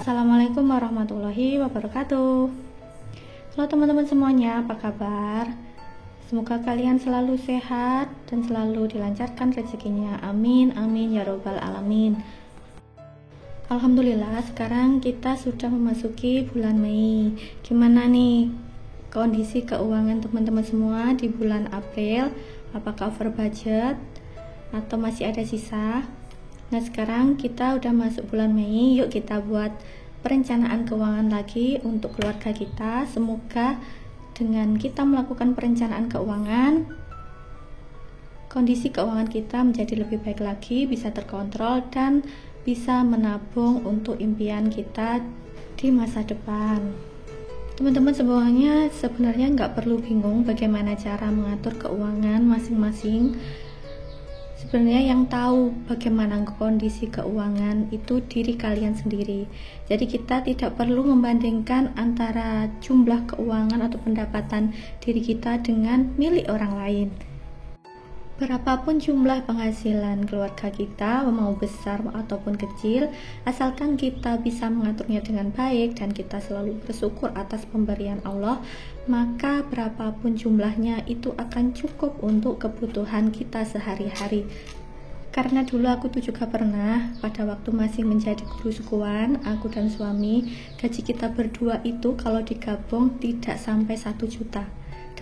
Assalamualaikum warahmatullahi wabarakatuh. Halo teman-teman semuanya, apa kabar? Semoga kalian selalu sehat dan selalu dilancarkan rezekinya. Amin, amin ya robbal alamin. Alhamdulillah, sekarang kita sudah memasuki bulan Mei. Gimana nih kondisi keuangan teman-teman semua di bulan April? Apakah over budget atau masih ada sisa? Nah, sekarang kita udah masuk bulan Mei, yuk kita buat perencanaan keuangan lagi untuk keluarga kita. Semoga dengan kita melakukan perencanaan keuangan, kondisi keuangan kita menjadi lebih baik lagi, bisa terkontrol dan bisa menabung untuk impian kita di masa depan. Teman-teman semuanya sebenarnya nggak perlu bingung bagaimana cara mengatur keuangan masing-masing. Sebenarnya yang tahu bagaimana kondisi keuangan itu diri kalian sendiri. Jadi kita tidak perlu membandingkan antara jumlah keuangan atau pendapatan diri kita dengan milik orang lain. Berapapun jumlah penghasilan keluarga kita, mau besar ataupun kecil, asalkan kita bisa mengaturnya dengan baik dan kita selalu bersyukur atas pemberian Allah, maka berapapun jumlahnya itu akan cukup untuk kebutuhan kita sehari-hari. Karena dulu aku tuh juga pernah, pada waktu masih menjadi guru sukuan, aku dan suami, gaji kita berdua itu kalau digabung tidak sampai 1 juta,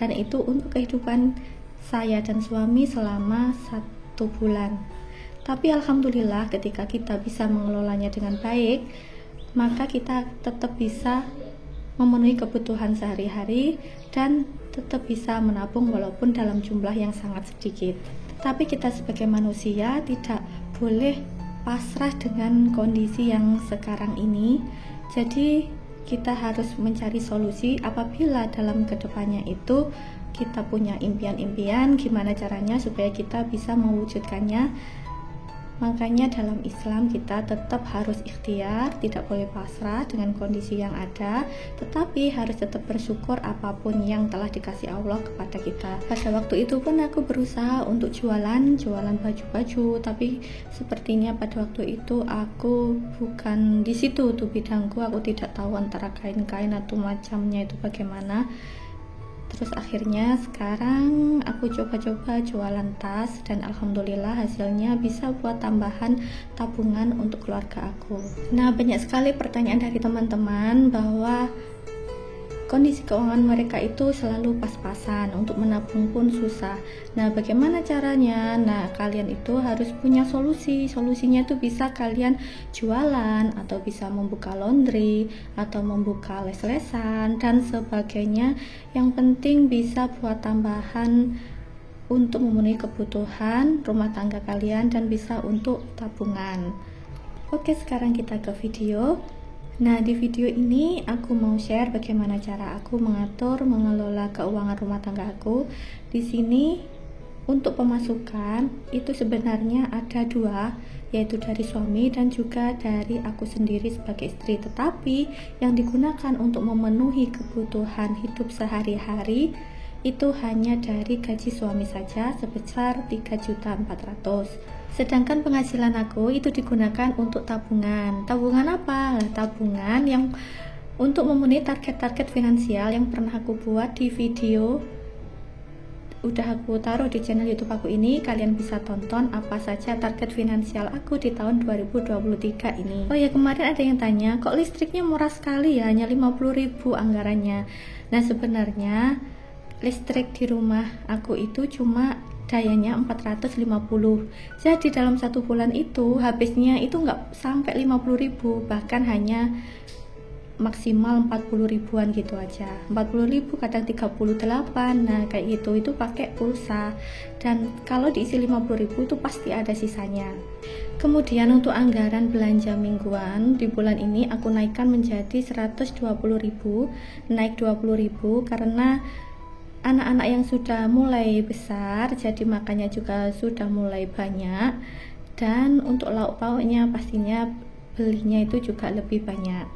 dan itu untuk kehidupan saya dan suami selama 1 bulan. Tapi alhamdulillah ketika kita bisa mengelolanya dengan baik, maka kita tetap bisa memenuhi kebutuhan sehari-hari dan tetap bisa menabung walaupun dalam jumlah yang sangat sedikit. Tapi kita sebagai manusia tidak boleh pasrah dengan kondisi yang sekarang ini. Jadi kita harus mencari solusi apabila dalam kedepannya itu kita punya impian-impian, gimana caranya supaya kita bisa mewujudkannya. Makanya dalam Islam kita tetap harus ikhtiar, tidak boleh pasrah dengan kondisi yang ada, tetapi harus tetap bersyukur apapun yang telah dikasih Allah kepada kita. Pada waktu itu pun aku berusaha untuk jualan baju-baju, tapi sepertinya pada waktu itu aku bukan di situ tuh bidangku, aku tidak tahu antara kain-kain atau macamnya itu bagaimana. Terus akhirnya sekarang aku coba-coba jualan tas dan alhamdulillah hasilnya bisa buat tambahan tabungan untuk keluarga aku. Nah, banyak sekali pertanyaan dari teman-teman bahwa kondisi keuangan mereka itu selalu pas-pasan, untuk menabung pun susah. Nah, bagaimana caranya? Nah, kalian itu harus punya solusi. Solusinya itu bisa kalian jualan, atau bisa membuka laundry, atau membuka les-lesan, dan sebagainya. Yang penting bisa buat tambahan untuk memenuhi kebutuhan rumah tangga kalian dan bisa untuk tabungan. Oke, sekarang kita ke video. Nah, di video ini aku mau share bagaimana cara aku mengelola keuangan rumah tangga aku. Di sini untuk pemasukan itu sebenarnya ada 2, yaitu dari suami dan juga dari aku sendiri sebagai istri. Tetapi yang digunakan untuk memenuhi kebutuhan hidup sehari-hari itu hanya dari gaji suami saja sebesar 3.400.000. Sedangkan penghasilan aku itu digunakan untuk tabungan. Tabungan apa? Tabungan yang untuk memenuhi target-target finansial yang pernah aku buat di video. Udah aku taruh di channel YouTube aku ini, kalian bisa tonton apa saja target finansial aku di tahun 2023 ini. Oh ya, kemarin ada yang tanya, kok listriknya murah sekali ya, hanya 50.000 anggarannya. Nah, sebenarnya listrik di rumah aku itu cuma dayanya 450. Jadi dalam 1 bulan itu habisnya itu nggak sampai 50.000, bahkan hanya maksimal 40.000-an gitu aja. 40.000 kadang 38. Nah, kayak gitu itu pakai pulsa. Dan kalau diisi 50.000 itu pasti ada sisanya. Kemudian untuk anggaran belanja mingguan di bulan ini aku naikkan menjadi 120.000, naik 20.000 karena anak-anak yang sudah mulai besar, jadi makannya juga sudah mulai banyak. Dan untuk lauk pauknya pastinya belinya itu juga lebih banyak.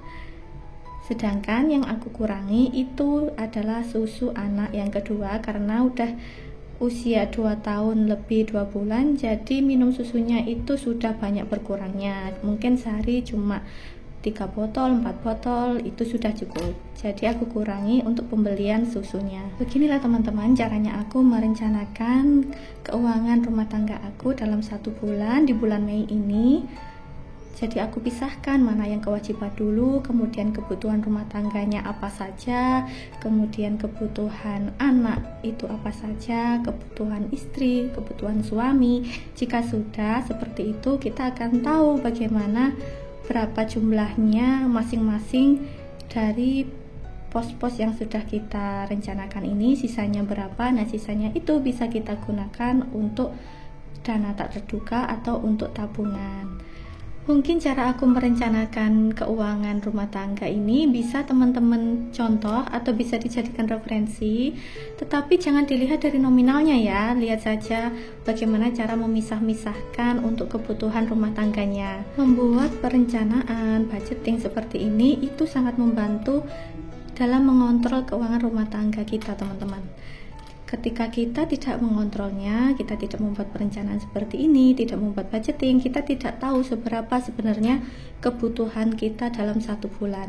Sedangkan yang aku kurangi itu adalah susu anak yang kedua, karena udah usia 2 tahun lebih 2 bulan, jadi minum susunya itu sudah banyak berkurangnya. Mungkin sehari cuma 3 botol, 4 botol itu sudah cukup. Jadi aku kurangi untuk pembelian susunya. Beginilah teman-teman caranya aku merencanakan keuangan rumah tangga aku dalam 1 bulan di bulan Mei ini. Jadi aku pisahkan mana yang kewajiban dulu, kemudian kebutuhan rumah tangganya apa saja, kemudian kebutuhan anak itu apa saja, kebutuhan istri, kebutuhan suami. Jika sudah seperti itu, kita akan tahu bagaimana berapa jumlahnya masing-masing dari pos-pos yang sudah kita rencanakan ini, sisanya berapa. Nah, sisanya itu bisa kita gunakan untuk dana tak terduga atau untuk tabungan. Mungkin cara aku merencanakan keuangan rumah tangga ini bisa teman-teman contoh atau bisa dijadikan referensi, tetapi jangan dilihat dari nominalnya ya. Lihat saja bagaimana cara memisah-misahkan untuk kebutuhan rumah tangganya. Membuat perencanaan budgeting seperti ini itu sangat membantu dalam mengontrol keuangan rumah tangga kita, teman-teman. Ketika kita tidak mengontrolnya, kita tidak membuat perencanaan seperti ini, tidak membuat budgeting, kita tidak tahu seberapa sebenarnya kebutuhan kita dalam 1 bulan.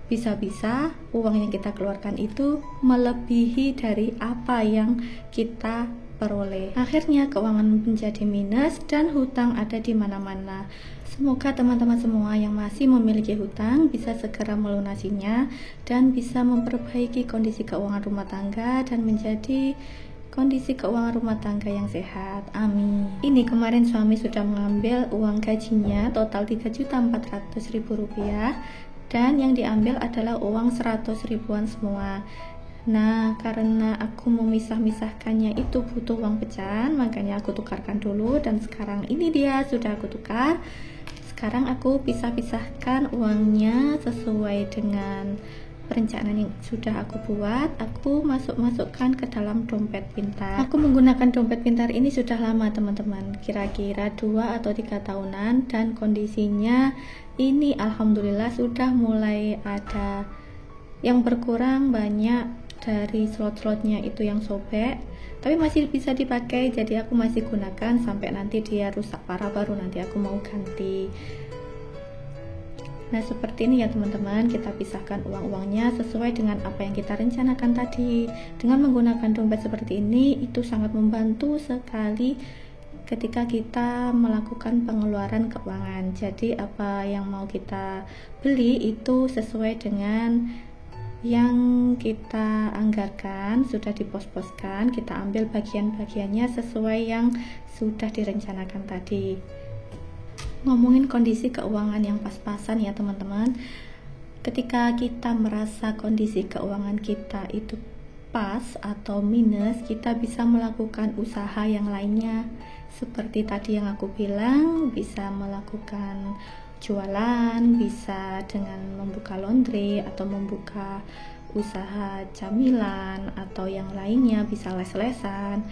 Bisa-bisa uang yang kita keluarkan itu melebihi dari apa yang kita peroleh. Akhirnya keuangan menjadi minus dan hutang ada di mana-mana. Semoga teman-teman semua yang masih memiliki hutang bisa segera melunasinya dan bisa memperbaiki kondisi keuangan rumah tangga dan menjadi kondisi keuangan rumah tangga yang sehat. Amin. Ini kemarin suami sudah mengambil uang gajinya total 3.400.000 rupiah dan yang diambil adalah uang 100 ribuan semua. Nah, karena aku memisah-misahkannya itu butuh uang pecahan, makanya aku tukarkan dulu dan sekarang ini dia sudah aku tukar. Sekarang aku pisah-pisahkan uangnya sesuai dengan perencanaan yang sudah aku buat. Aku masukkan ke dalam dompet pintar. Aku menggunakan dompet pintar ini sudah lama teman-teman, kira-kira 2 atau 3 tahunan, dan kondisinya ini alhamdulillah sudah mulai ada yang berkurang banyak dari slot-slotnya itu yang sobek, tapi masih bisa dipakai, jadi aku masih gunakan sampai nanti dia rusak parah baru nanti aku mau ganti. Nah, seperti ini ya teman-teman, kita pisahkan uang-uangnya sesuai dengan apa yang kita rencanakan tadi. Dengan menggunakan dompet seperti ini itu sangat membantu sekali ketika kita melakukan pengeluaran keuangan. Jadi apa yang mau kita beli itu sesuai dengan yang kita anggarkan, sudah dipos-poskan, kita ambil bagian-bagiannya sesuai yang sudah direncanakan tadi. Ngomongin kondisi keuangan yang pas-pasan ya teman-teman, ketika kita merasa kondisi keuangan kita itu pas atau minus, kita bisa melakukan usaha yang lainnya seperti tadi yang aku bilang, bisa melakukan jualan, bisa dengan membuka laundry atau membuka usaha camilan atau yang lainnya, bisa les-lesan.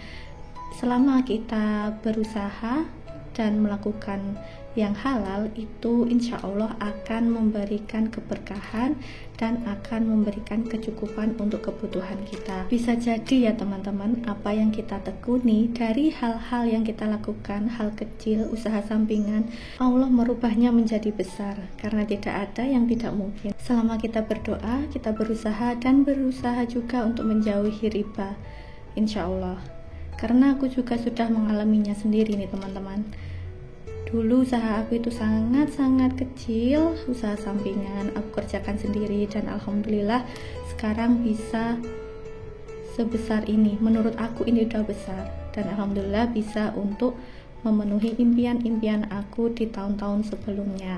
Selama kita berusaha dan melakukan yang halal, itu insya Allah akan memberikan keberkahan dan akan memberikan kecukupan untuk kebutuhan kita. Bisa jadi ya teman-teman, apa yang kita tekuni dari hal-hal yang kita lakukan, hal kecil, usaha sampingan, Allah merubahnya menjadi besar, karena tidak ada yang tidak mungkin. Selama kita berdoa, kita berusaha dan berusaha juga untuk menjauhi riba, insya Allah. Karena aku juga sudah mengalaminya sendiri nih teman-teman. Dulu usaha aku itu sangat-sangat kecil, usaha sampingan aku kerjakan sendiri, dan alhamdulillah sekarang bisa sebesar ini. Menurut aku ini udah besar, dan alhamdulillah bisa untuk memenuhi impian-impian aku di tahun-tahun sebelumnya.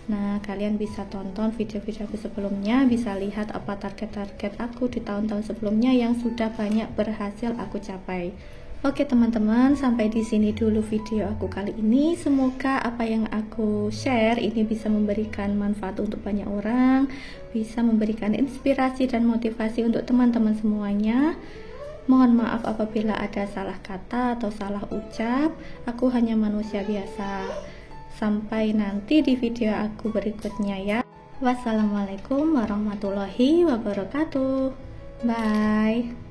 Nah, kalian bisa tonton video-video aku sebelumnya, bisa lihat apa target-target aku di tahun-tahun sebelumnya yang sudah banyak berhasil aku capai. Oke teman-teman, sampai di sini dulu video aku kali ini. Semoga apa yang aku share ini bisa memberikan manfaat untuk banyak orang, bisa memberikan inspirasi dan motivasi untuk teman-teman semuanya. Mohon maaf apabila ada salah kata atau salah ucap. Aku hanya manusia biasa. Sampai nanti di video aku berikutnya ya. Wassalamualaikum warahmatullahi wabarakatuh. Bye.